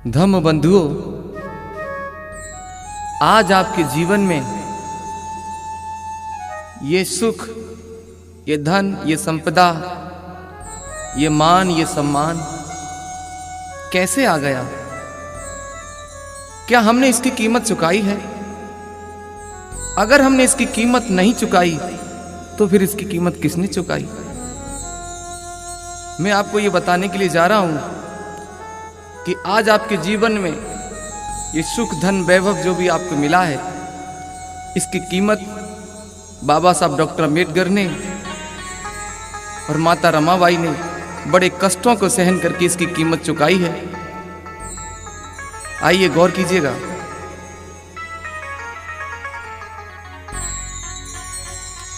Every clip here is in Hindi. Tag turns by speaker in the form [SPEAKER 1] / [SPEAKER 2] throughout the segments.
[SPEAKER 1] धम्म बंधुओं, आज आपके जीवन में ये सुख, ये धन, ये संपदा, ये मान, ये सम्मान कैसे आ गया? क्या हमने इसकी कीमत चुकाई है? अगर हमने इसकी कीमत नहीं चुकाई तो फिर इसकी कीमत किसने चुकाई? मैं आपको ये बताने के लिए जा रहा हूं कि आज आपके जीवन में ये सुख, धन, वैभव जो भी आपको मिला है, इसकी कीमत बाबा साहब डॉक्टर अम्बेडकर ने और माता रमाबाई ने बड़े कष्टों को सहन करके इसकी कीमत चुकाई है। आइए गौर कीजिएगा।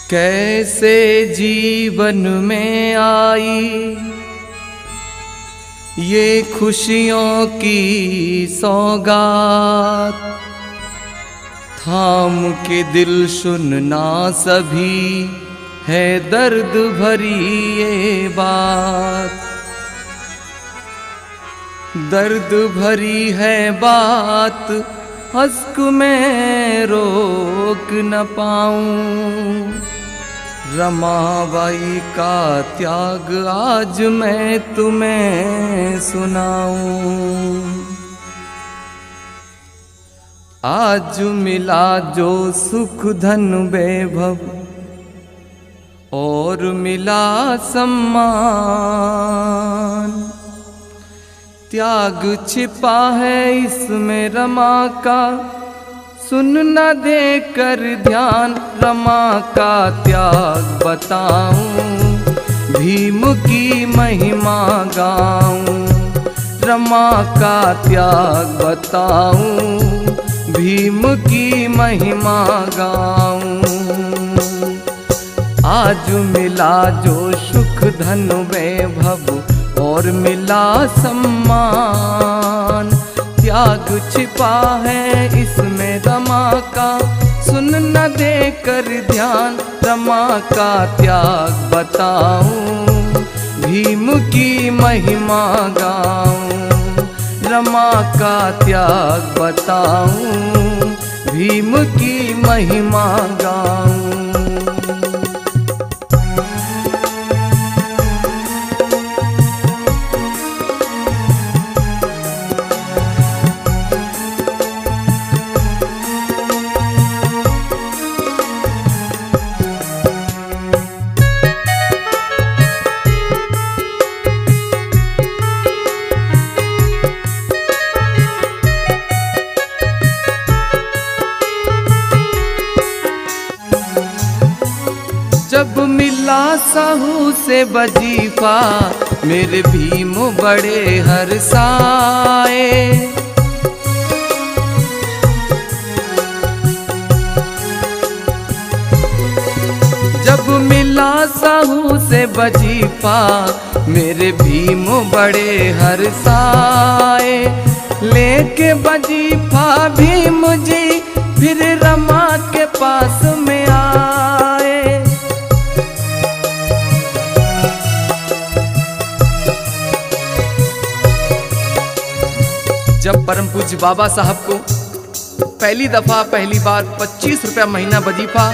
[SPEAKER 1] कैसे जीवन में आई ये खुशियों की सौगात, थाम के दिल सुनना सभी है दर्द भरी ये बात। दर्द भरी है बात, अश्क में रोक न पाऊं। रमाबाई का त्याग आज मैं तुम्हें सुनाऊं। आज मिला जो सुख, धन, वैभव और मिला सम्मान, त्याग छिपा है इसमें रमा का, सुन न दे कर ध्यान। रमा का त्याग बताऊं, भीम की महिमा गाऊं। रमा का त्याग बताऊं, भीम की महिमा गाऊं। आज मिला जो सुख, धन, वैभव और मिला सम्मान, त्याग छिपा है इसमें रमा का, सुन न दे कर ध्यान। रमा का त्याग बताऊं, भीम की महिमा गाऊं। रमा का त्याग बताऊं, भीम की महिमा गाऊं। जब मिला साहू से वजीफा, मेरे भीम बड़े हर्षाए। जब मिला साहू से वजीफा, मेरे भीम बड़े हर्षाए। लेके वजीफा भीम जी फिर रमा के पास में आए। जब परम पूज्य बाबा साहब को पहली बार 25 रुपया महीना वजीफा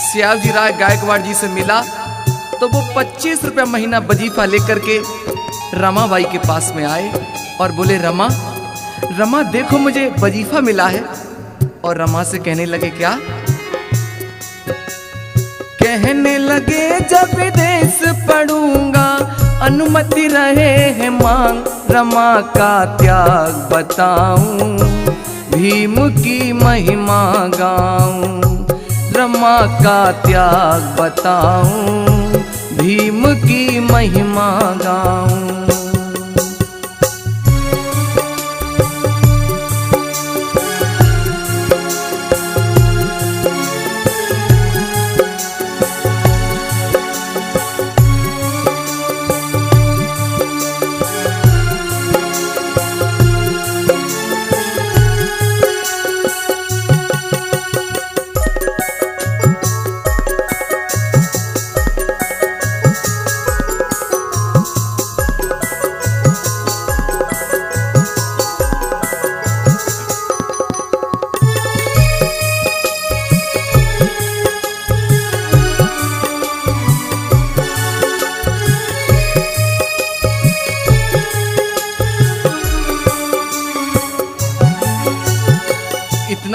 [SPEAKER 1] श्यामजी राय गायकवाड़ जी से मिला, तो वो 25 रुपया महीना वजीफा लेकर के रमाबाई के पास में आए और बोले, रमा रमा देखो मुझे वजीफा मिला है। और रमा से कहने लगे, क्या? कहने लगे, जब विदेश पढ़ूंगा अनुमति रहे है मांग। रमा का त्याग बताऊं, भीम की महिमा गाऊं। रमा का त्याग बताऊं, भीम की महिमा गाऊं।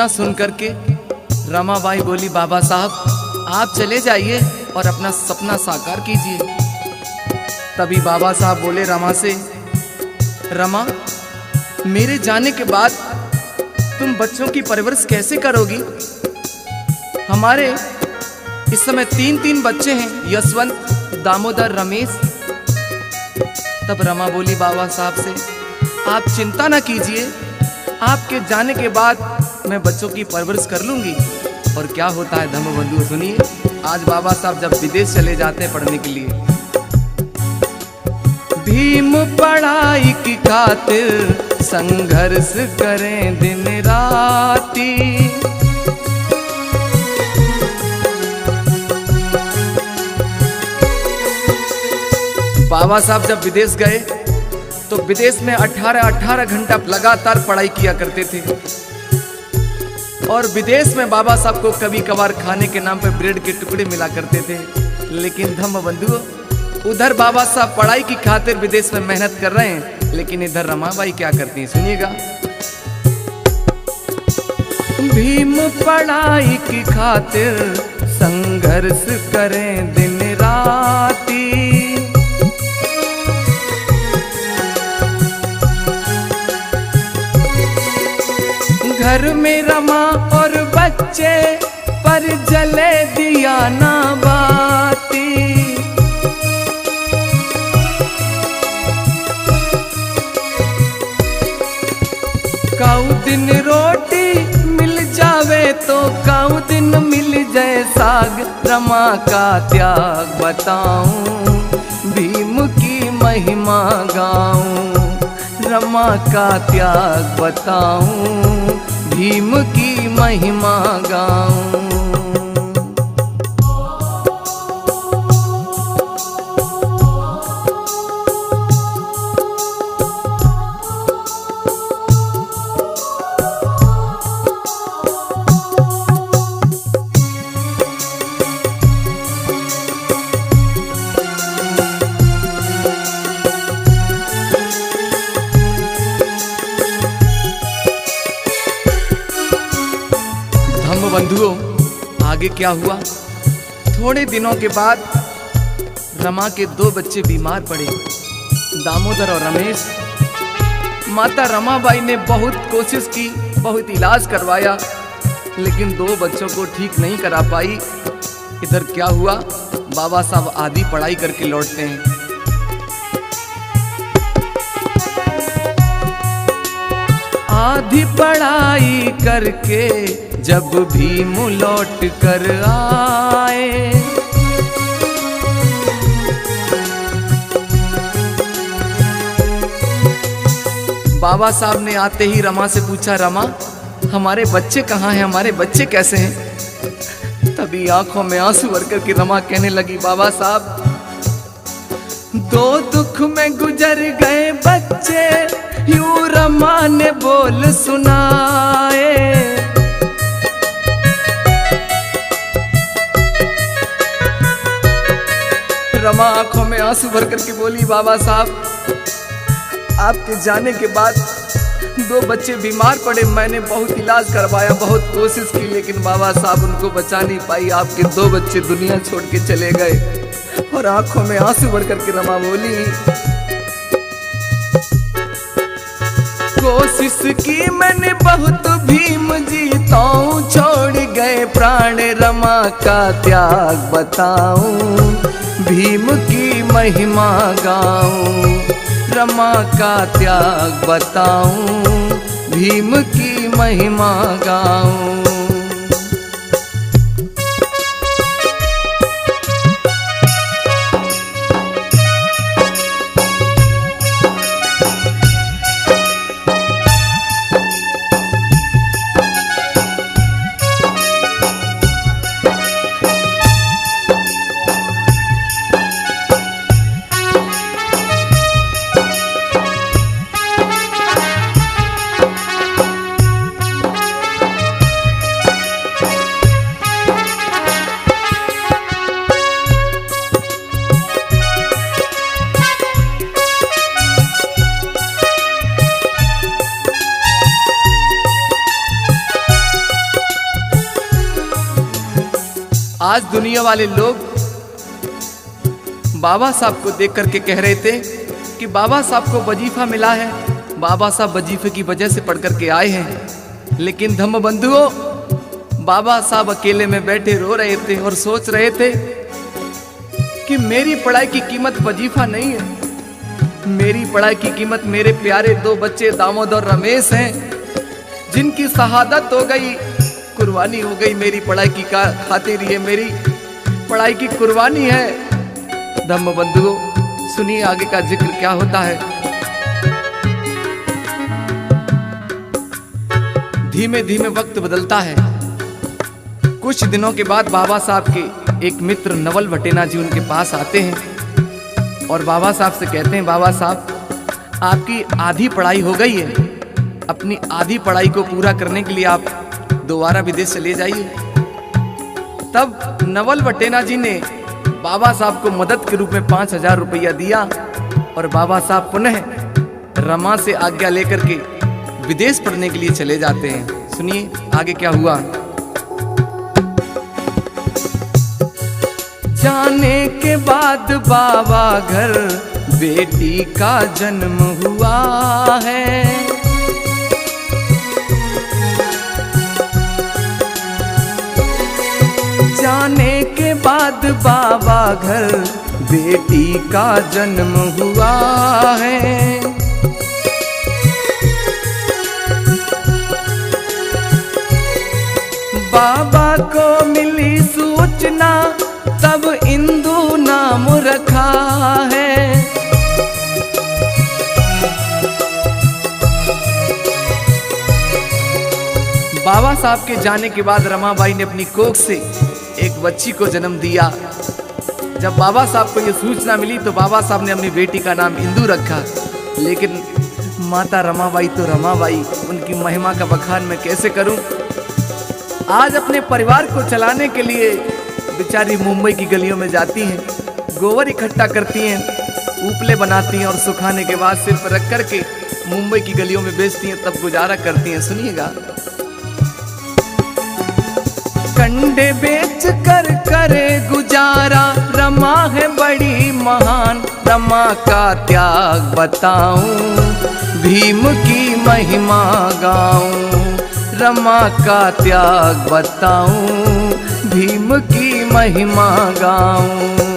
[SPEAKER 1] इतना सुन करके रमाबाई बोली, बाबा साहब आप चले जाइए और अपना सपना साकार कीजिए। तभी बाबा साहब बोले रमा से, रमा मेरे जाने के बाद तुम बच्चों की परवरिश कैसे करोगी? हमारे इस समय 3 बच्चे हैं, यशवंत, दामोदर, रमेश। तब रमा बोली बाबा साहब से, आप चिंता ना कीजिए, आपके जाने के बाद मैं बच्चों की परवरिश कर लूंगी। और क्या होता है धम्मबंधु सुनिए, आज बाबा साहब जब विदेश चले जाते हैं पढ़ने के लिए, भीम पढ़ाई की खातिर संघर्ष करें दिन राती। बाबा साहब जब विदेश गए तो विदेश में 18 घंटा लगातार पढ़ाई किया करते थे। और विदेश में बाबा साहब को कभी कभार खाने के नाम पर ब्रेड के टुकड़े मिला करते थे। लेकिन धम्मबंधु, उधर बाबा साहब पढ़ाई की खातिर विदेश में मेहनत कर रहे हैं, लेकिन इधर रमाबाई क्या करती हैं, सुनिएगा। भीम पढ़ाई की खातिर संघर्ष करें दिन राती, घर में रमा और बच्चे पर जले दिया ना बाती। काऊ दिन रोटी मिल जावे तो काऊ दिन मिल जाए साग, रमा का त्याग बताऊं, भीम की महिमा गाऊं, रमा का त्याग बताऊं, भीम की महिमा गाऊं। बंधुओं, आगे क्या हुआ? थोड़े दिनों के बाद रमा के 2 बच्चे बीमार पड़े, दामोदर और रमेश। माता रमाबाई ने बहुत कोशिश की, बहुत इलाज करवाया, लेकिन 2 बच्चों को ठीक नहीं करा पाई। इधर क्या हुआ? बाबा साहब आधी पढ़ाई करके लौटते हैं। आधी पढ़ाई करके जब भीम लौट कर आए, बाबा साहब ने आते ही रमा से पूछा, रमा हमारे बच्चे कहाँ हैं, हमारे बच्चे कैसे हैं? तभी आंखों में आंसू भर कर के रमा कहने लगी, बाबा साहब 2 दुख में गुजर गए बच्चे, यूं रमा ने बोल सुनाए। रमा आंखों में आंसू भर करके बोली, बाबा साहब आपके जाने के बाद 2 बच्चे बीमार पड़े, मैंने बहुत इलाज करवाया, बहुत कोशिश की, लेकिन बाबा साहब उनको बचा नहीं पाई। आपके 2 बच्चे दुनिया छोड़ के चले गए। और आंखों में आंसू भर करके रमा बोली, कोशिश की मैंने बहुत, भीम जीताऊं, छोड़ गए प्राण, रमा का त्याग बताऊं, भीम की महिमा गाऊं, रमा का त्याग बताऊं, भीम की महिमा गाऊं। आज दुनिया वाले लोग बाबा साहब को देख करके कह रहे थे कि बाबा साहब को वजीफा मिला है, बाबा साहब वजीफे की वजह से पढ़ करके आए हैं। लेकिन धम्म बंधुओं, बाबा साहब अकेले में बैठे रो रहे थे और सोच रहे थे कि मेरी पढ़ाई की कीमत वजीफा नहीं है, मेरी पढ़ाई की कीमत मेरे प्यारे 2 बच्चे दामोद और रमेश हैं, जिनकी शहादत हो गई, कुर्बानी हो गई मेरी पढ़ाई की खातिर। ये मेरी पढ़ाई की कुर्बानी है। धम्म बंधुओं, सुनिए आगे का जिक्र क्या होता है। धीमे धीमे वक्त बदलता है। कुछ दिनों के बाद बाबा साहब के एक मित्र नवल भटेना जी उनके पास आते हैं और बाबा साहब से कहते हैं, बाबा साहब आपकी आधी पढ़ाई हो गई है, अपनी आधी पढ़ाई को पूरा करने के लिए आप दोबारा विदेश चले जाइए। तब नवल भटेना जी ने बाबा साहब को मदद के रूप में 5000 रुपया दिया और बाबा साहब पुनः रमा से आज्ञा लेकर के विदेश पढ़ने के लिए चले जाते हैं। सुनिए आगे क्या हुआ। जाने के बाद बाबा घर बेटी का जन्म हुआ है, जाने के बाद बाबा घर बेटी का जन्म हुआ है। बाबा को मिली सूचना तब इंदु नाम रखा है। बाबा साहब के जाने के बाद रमाबाई ने अपनी कोख से एक बच्ची को जन्म दिया। जब बाबा साहब को यह सूचना मिली तो बाबा साहब ने अपनी बेटी का नाम इंदु रखा। लेकिन माता रमाबाई तो रमाबाई, उनकी महिमा का बखान मैं कैसे करूं। आज अपने परिवार को चलाने के लिए बेचारी मुंबई की गलियों में जाती हैं, गोबर इकट्ठा करती हैं, उपले बनाती हैं और सुखाने के बाद सिर पर रख करके मुंबई की गलियों में बेचती हैं, तब गुजारा करती हैं। सुनिएगा। कंडे बेच कर करे गुजारा, रमा है बड़ी महान, रमा का त्याग बताऊं, भीम की महिमा गाऊं, रमा का त्याग बताऊं, भीम की महिमा गाऊं।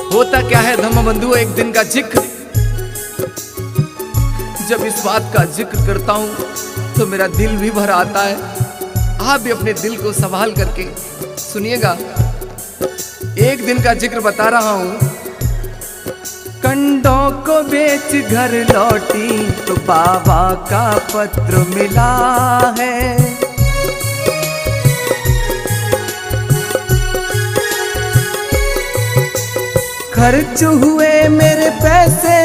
[SPEAKER 1] होता क्या है धम्म बंधुओं, एक दिन का जिक्र। जब इस बात का जिक्र करता हूं तो मेरा दिल भी भर आता है। आप भी अपने दिल को संभाल करके सुनिएगा। एक दिन का जिक्र बता रहा हूं। कंडों को बेच घर लौटी तो बाबा का पत्र मिला है। खर्च हुए मेरे पैसे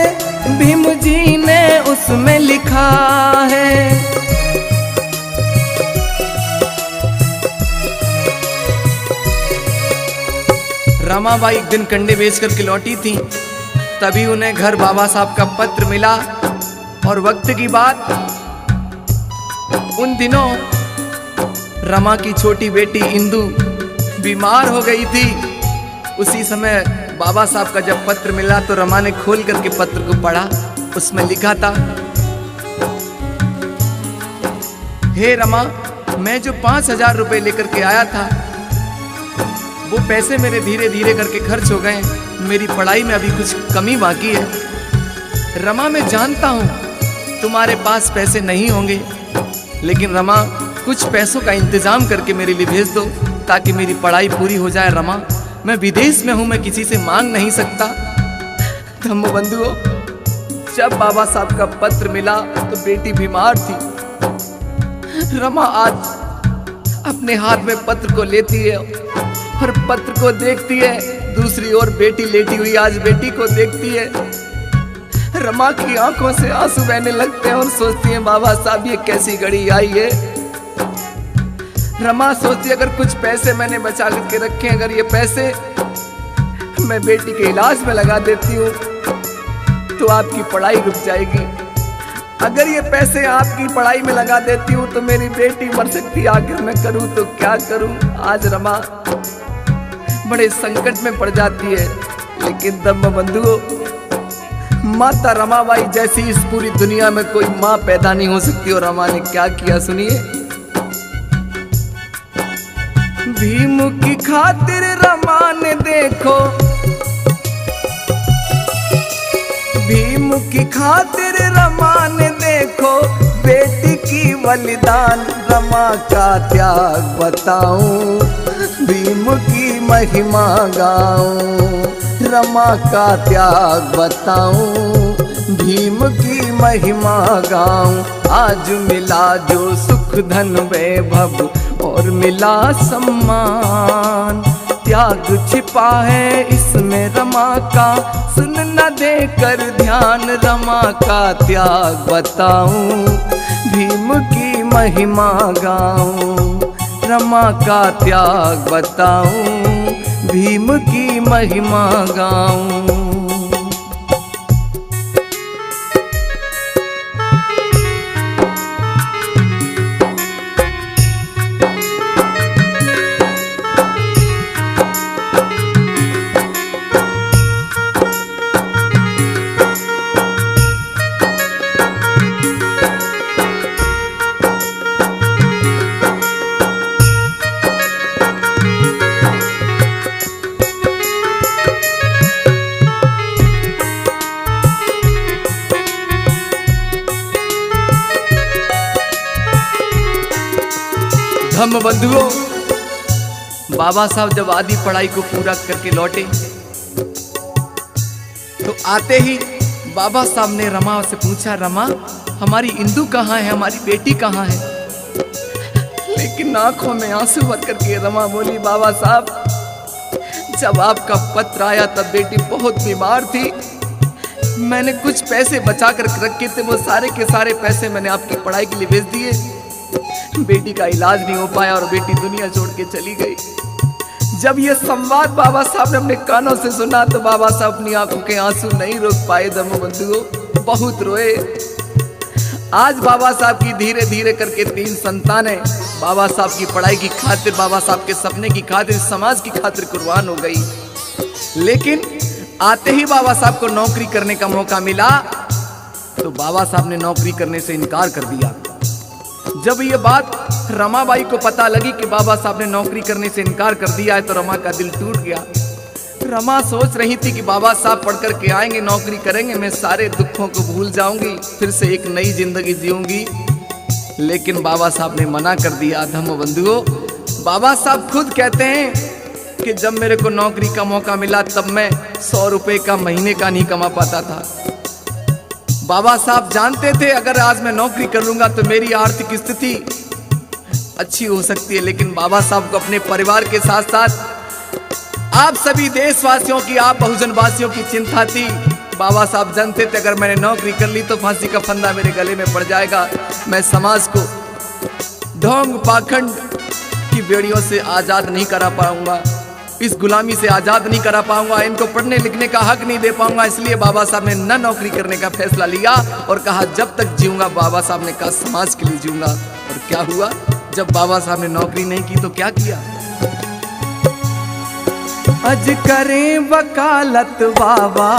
[SPEAKER 1] भीम जी ने उसमें लिखा है। रमाबाई एक दिन कंडे बेच करके लौटी थी, तभी उन्हें घर बाबा साहब का पत्र मिला। और वक्त की बात, उन दिनों रमा की छोटी बेटी इंदु बीमार हो गई थी। उसी समय बाबा साहब का जब पत्र मिला तो रमा ने खोल करके पत्र को पढ़ा। उसमें लिखा था, हे रमा, मैं जो 5000 रुपए लेकर के आया था वो पैसे मेरे धीरे धीरे करके खर्च हो गए। मेरी पढ़ाई में अभी कुछ कमी बाकी है। रमा, मैं जानता हूँ तुम्हारे पास पैसे नहीं होंगे, लेकिन रमा कुछ पैसों का इंतजाम करके मेरे लिए भेज दो ताकि मेरी पढ़ाई पूरी हो जाए। रमा, मैं विदेश में हूं, मैं किसी से मांग नहीं सकता। धम्म बंधुओं, जब बाबा साहब का पत्र मिला तो बेटी बीमार थी। रमा आज अपने हाथ में पत्र को लेती है और पत्र को देखती है। दूसरी ओर बेटी लेटी हुई आज बेटी को देखती है। रमा की आंखों से आंसू बहने लगते हैं और सोचती है बाबा साहब ये कैसी घड़ी आई है। रमा सोचती है अगर कुछ पैसे मैंने बचा के रखे, अगर ये पैसे मैं बेटी के इलाज में लगा देती हूँ तो आपकी पढ़ाई रुक जाएगी। अगर ये पैसे आपकी पढ़ाई में लगा देती हूँ तो मेरी बेटी मर सकती है। आखिर मैं करूँ तो क्या करूँ। आज रमा बड़े संकट में पड़ जाती है। लेकिन धम्म बंधुओं, माता रमाबाई जैसी इस पूरी दुनिया में कोई माँ पैदा नहीं हो सकती। और रमा ने क्या किया सुनिए। भीम की खातिर रमा ने देखो, भीम की खातिर रमा ने देखो बेटी की बलिदान। रमा का त्याग बताऊं, भीम की महिमा गाऊं। रमा का त्याग बताऊं, भीम की महिमा गाऊं। आज मिला जो सुख धन वैभव और मिला सम्मान, त्याग छिपा है इसमें रमा का, सुन न देकर ध्यान। रमा का त्याग बताऊं, भीम की महिमा गाऊं। रमा का त्याग बताऊं, भीम की महिमा गाऊं। हम बंधुओं, बाबा साहब जब आधी पढ़ाई को पूरा करके लौटे तो आते ही बाबा साहब ने रमा से पूछा, रमा हमारी इंदु कहाँ है, हमारी बेटी कहाँ है। लेकिन आंखों में आंसू भर करके रमा बोली, बाबा साहब जब आपका पत्र आया तब बेटी बहुत बीमार थी। मैंने कुछ पैसे बचा कर रखे थे, वो सारे के सारे पैसे मैंने आपकी पढ़ाई के लिए भेज दिए। बेटी का इलाज नहीं हो पाया और बेटी दुनिया छोड़ के चली गई। जब ये संवाद बाबा साहब ने अपने कानों से सुना तो बाबा साहब अपनी आंखों के आंसू नहीं रोक पाए। धम्म बंधुओं, बहुत रोए। आज बाबा साहब की धीरे धीरे करके 3 संतानें बाबा साहब की पढ़ाई की खातिर, बाबा साहब के सपने की खातिर, समाज की खातिर कुर्बान हो गई। लेकिन आते ही बाबा साहब को नौकरी करने का मौका मिला तो बाबा साहब ने नौकरी करने से इनकार कर दिया। जब ये बात रमाबाई को पता लगी कि बाबा साहब ने नौकरी करने से इनकार कर दिया है तो रमा का दिल टूट गया। रमा सोच रही थी कि बाबा साहब पढ़ कर के आएंगे, नौकरी करेंगे, मैं सारे दुखों को भूल जाऊंगी, फिर से एक नई जिंदगी जीऊंगी। लेकिन बाबा साहब ने मना कर दिया। धम्म बंधुओं, बाबा साहब खुद कहते हैं कि जब मेरे को नौकरी का मौका मिला तब मैं 100 रुपए का महीने का नहीं कमा पाता था। बाबा साहब जानते थे अगर आज मैं नौकरी कर लूंगा तो मेरी आर्थिक स्थिति अच्छी हो सकती है। लेकिन बाबा साहब को अपने परिवार के साथ साथ आप सभी देशवासियों की, आप बहुजन वासियों की चिंता थी। बाबा साहब जानते थे अगर मैंने नौकरी कर ली तो फांसी का फंदा मेरे गले में पड़ जाएगा। मैं समाज को ढोंग पाखंड की बेड़ियों से आजाद नहीं करा पाऊंगा, इस गुलामी से आजाद नहीं करा पाऊंगा, इनको पढ़ने लिखने का हक नहीं दे पाऊंगा। इसलिए बाबा साहब ने न नौकरी करने का फैसला लिया और कहा जब तक जीऊंगा, बाबा साहब ने कहा समाज के लिए जीऊंगा। और क्या हुआ, जब बाबा साहब ने नौकरी नहीं की तो क्या किया। अज करें वकालत बाबा,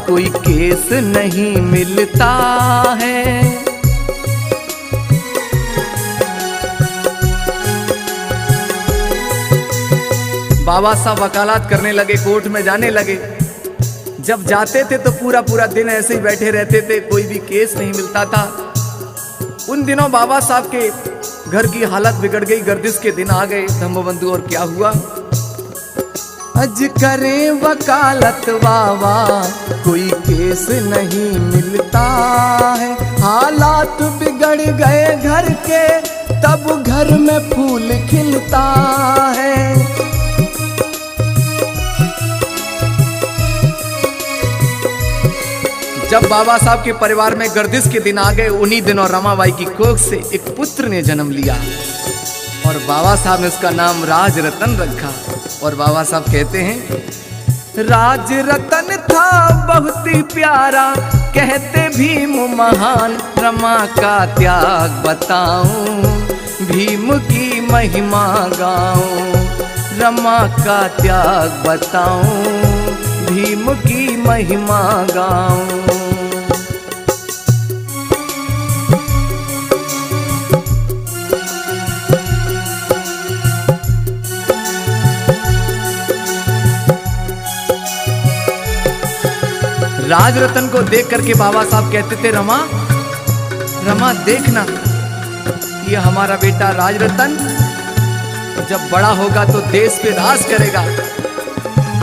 [SPEAKER 1] कोई केस नहीं मिलता है। बाबा साहब वकालत करने लगे, कोर्ट में जाने लगे। जब जाते थे तो पूरा पूरा दिन ऐसे ही बैठे रहते थे, कोई भी केस नहीं मिलता था। उन दिनों बाबा साहब के घर की हालत बिगड़ गई, गर्दिश के दिन आ गए। धम्म बंधु, और क्या हुआ। अज करें वकालत बाबा, कोई केस नहीं मिलता है। हालात बिगड़ गए घर के, तब घर में फूल खिलता है। जब बाबा साहब के परिवार में गर्दिश के दिन आ गए, उन्हीं दिनों रमाबाई की कोख से एक पुत्र ने जन्म लिया और बाबा साहब ने उसका नाम राज रतन रखा। और बाबा साहब कहते हैं, राज रतन था बहुत ही प्यारा, कहते भीम महान, रमा का त्याग बताऊं, भीम की महिमा गाऊं, रमा का त्याग बताऊं, भीम की महिमा गाऊं। राज रतन को देख करके बाबा साहब कहते थे, रमा रमा देखना, ये हमारा बेटा राज रतन जब बड़ा होगा तो देश पे राज करेगा।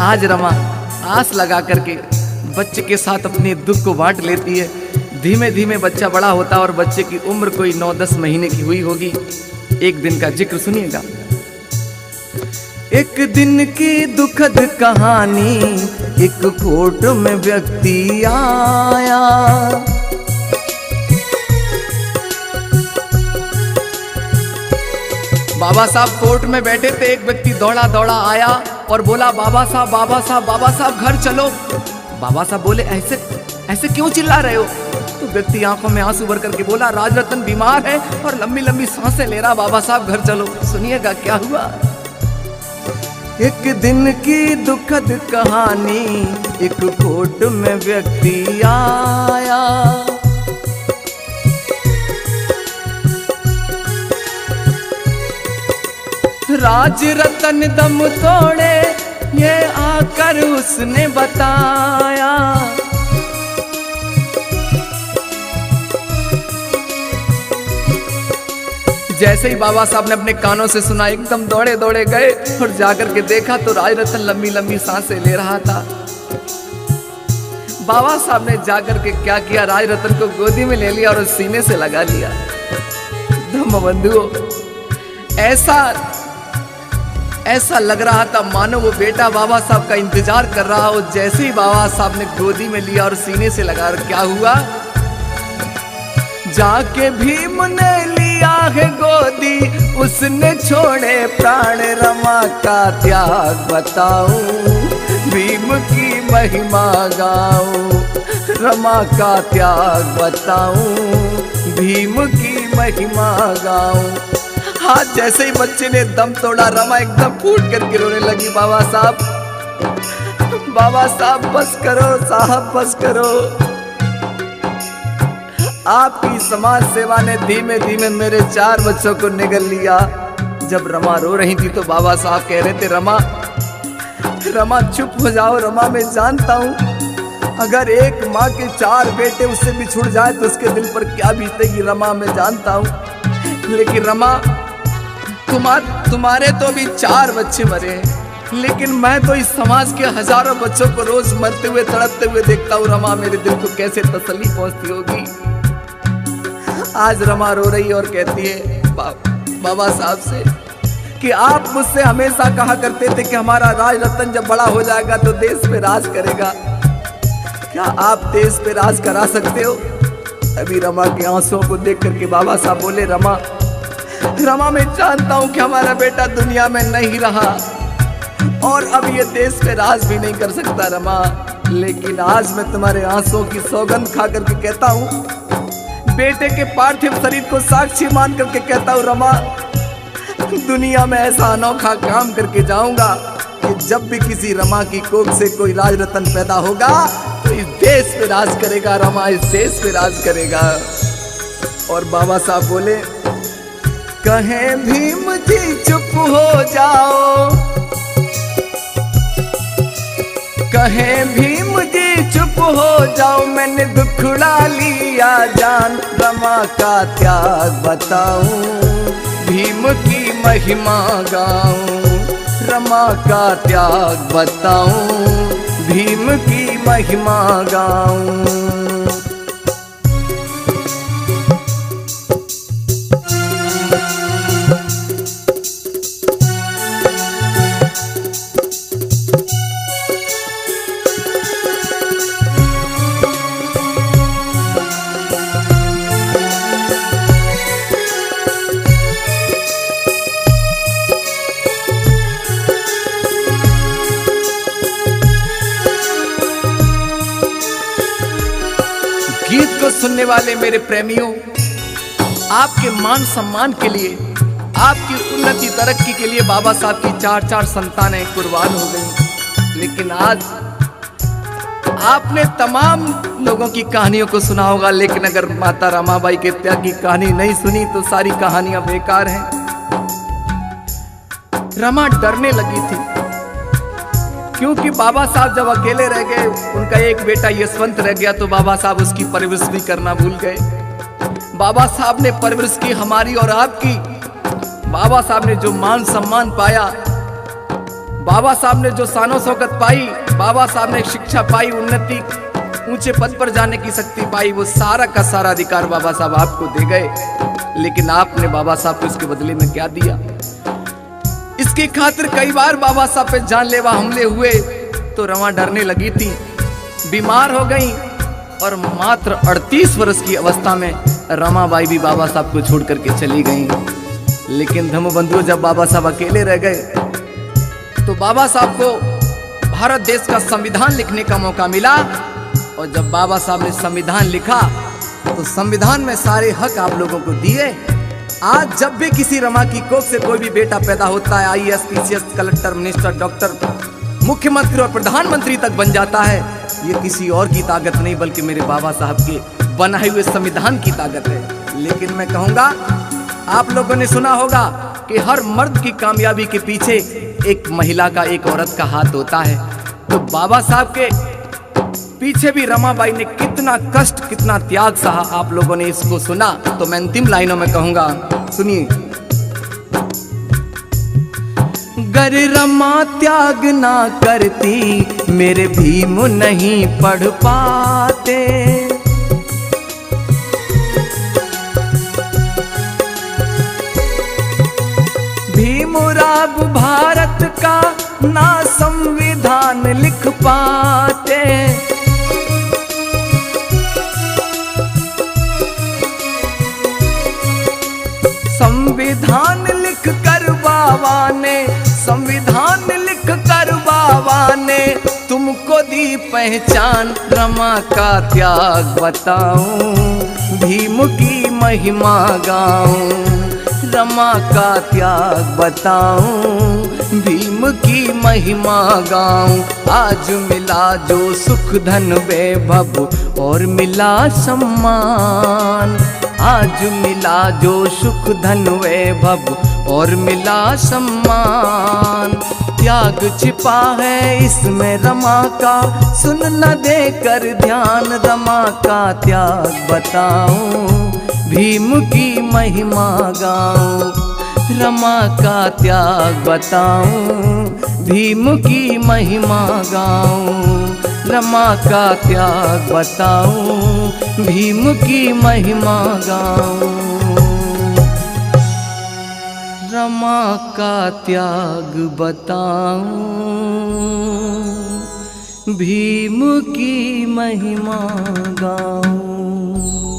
[SPEAKER 1] आज रमा आस लगा करके बच्चे के साथ अपने दुख को बांट लेती है। धीमे धीमे बच्चा बड़ा होता और बच्चे की उम्र कोई 9-10 महीने की हुई होगी। एक दिन का जिक्र सुनिएगा। एक दिन की दुखद कहानी, एक कोर्ट में व्यक्ति आया। बाबा साहब कोर्ट में बैठे थे, एक व्यक्ति दौड़ा दौड़ा आया और बोला, बाबा साहब बाबा साहब बाबा साहब घर चलो। बाबा साहब बोले, ऐसे ऐसे क्यों चिल्ला रहे हो? तो व्यक्ति आंखों में आंसू भर करके बोला, राज रतन बीमार है और लंबी लंबी सांसें ले रहा, बाबा साहब घर चलो। सुनिएगा क्या हुआ। एक दिन की दुखद कहानी, एक कोर्ट में व्यक्ति आया। राज रतन दम तोड़े, ये आकर उसने बताया। जैसे ही बाबा साहब ने अपने कानों से सुना, एकदम दौड़े दौड़े गए और जाकर के देखा तो राज रतन लंबी लंबी सांसें ले रहा था। बाबा साहब ने जाकर के क्या किया, राज रतन को गोदी में ले लिया और सीने से लगा लिया। धम्म बंधुओं, ऐसा लग रहा था मानो वो बेटा बाबा साहब का इंतजार कर रहा हो। जैसे ही बाबा साहब ने गोदी में लिया और सीने से लगा, क्या हुआ, जाके भीम ने लिया है गोदी, उसने छोड़े प्राण, रमा का त्याग बताऊं, भीम की महिमा गाऊं, रमा का त्याग बताऊं, भीम की महिमा गाऊं। हाँ, जैसे ही बच्चे ने दम तोड़ा, रमा एकदम फूट करके रोने लगी। बाबा साहब बस करो साहब, बस करो। आपकी समाज सेवा ने धीमे धीमे मेरे 4 बच्चों को निगल लिया। जब रमा रो रही थी तो बाबा साहब कह रहे थे, रमा चुप हो जाओ। रमा, मैं जानता हूँ अगर एक माँ के 4 बेटे उससे बिछुड़ जाए तो उसके दिल पर क्या बीतेगी। रमा, मैं जानता हूँ, लेकिन रमा तुम्हारे तो अभी 4 बच्चे मरे हैं, लेकिन मैं तो इस समाज के हजारों बच्चों को रोज मरते हुए तड़पते हुए देखता हूँ। रमा, मेरे दिल को कैसे तसल्ली पहुंचती होगी। आज रमा रो रही और कहती है बाबा साहब से कि आप मुझसे हमेशा कहा करते थे कि हमारा राज रतन जब बड़ा हो जाएगा तो देश पे राज करेगा। क्या आप देश पे राज करा सकते हो? अभी रमा के आंसुओं को देख करके बाबा साहब बोले, रमा मैं जानता हूं कि हमारा बेटा दुनिया में नहीं रहा और अब ये देश पे राज भी नहीं कर सकता रमा, लेकिन आज मैं तुम्हारे आंसुओं की सौगंध खा करके कहता हूँ, बेटे के पार्थिव शरीर को साक्षी मान करके कहता हूँ, रमा दुनिया में ऐसा अनोखा काम करके जाऊंगा कि जब भी किसी रमा की कोख से कोई राज रतन पैदा होगा तो इस देश पे राज करेगा। रमा इस देश पे राज करेगा। और बाबा साहब बोले, कहें भीम जी चुप हो जाओ, कहें भीम जी चुप हो जाओ, मैंने दुखड़ा लिया जान, रमा का त्याग बताऊं, भीम की महिमा गाऊं, रमा का त्याग बताऊं, भीम की महिमा गाऊं। सुनने वाले मेरे प्रेमियों, आपके मान सम्मान के लिए, आपकी उन्नति तरक्की के लिए बाबा साहब की 4-4 संतानें कुर्बान हो गई। लेकिन आज आपने तमाम लोगों की कहानियों को सुना होगा, लेकिन अगर माता रमाबाई के त्याग की कहानी नहीं सुनी तो सारी कहानियां बेकार हैं। रमा डरने लगी थी, क्योंकि बाबा साहब जब अकेले रह गए, उनका एक बेटा यशवंत रह गया, तो बाबा साहब उसकी परवरिश भी करना भूल गए। बाबा साहब ने परवरिश की हमारी और आपकी। बाबा साहब ने जो मान सम्मान पाया, बाबा साहब ने जो शानो शौकत पाई, बाबा साहब ने शिक्षा पाई, उन्नति, ऊंचे पद पर जाने की शक्ति पाई, वो सारा का सारा अधिकार बाबा साहब आपको दे गए। लेकिन आपने बाबा साहब को इसके बदले में क्या दिया? इसकी खातिर कई बार बाबा साहब पे जानलेवा हमले हुए, तो रमा डरने लगी थी, बीमार हो गई, और मात्र 38 वर्ष की अवस्था में रमाबाई भी बाबा साहब को छोड़ करके चली गई। लेकिन धम्मबंधु, जब बाबा साहब अकेले रह गए, तो बाबा साहब को भारत देश का संविधान लिखने का मौका मिला। और जब बाबा साहब ने संविधान लिखा, तो संविधान में सारे हक आप लोगों को दिए। आज जब भी किसी रमा की कोख से कोई भी बेटा पैदा होता है, IAS, PCS, collector, minister, doctor, मुख्यमंत्री और प्रधानमंत्री तक बन जाता है, ये किसी और की ताकत नहीं, बल्कि मेरे बाबा साहब के बनाए हुए संविधान की ताकत है। लेकिन मैं कहूँगा, आप लोगों ने सुना होगा कि हर मर्द की कामयाबी के पीछे एक महिला का, एक औरत का हाथ होता है। तो बाबा साहब के पीछे भी रमाबाई ने कितना कष्ट, कितना त्याग सहा, आप लोगों ने इसको सुना। तो मैं अंतिम लाइनों में कहूंगा, सुनिए। गर रमा त्याग ना करती, मेरे भीम नहीं पढ़ पाते। भीमराव भारत का ना संविधान लिख पाते। संविधान लिख कर बाबा ने, संविधान लिख कर बाबा ने तुमको दी पहचान। रमा का त्याग बताऊं, भीम की महिमा गाऊं। रमा का त्याग बताऊं, भीम की महिमा गाऊं। आज मिला जो सुख धन वैभव और मिला सम्मान। आज मिला जो सुख धन वैभव और मिला सम्मान। त्याग छिपा है इसमें रमा का, सुन न देकर ध्यान। रमा का त्याग बताऊं, भीम की महिमा गाऊं। रमा का त्याग बताऊं, भीम की महिमा गाऊं। रमा का त्याग बताऊं, भीम की महिमा गाऊं। रमा का त्याग बताऊं, भीम की महिमा गाऊं।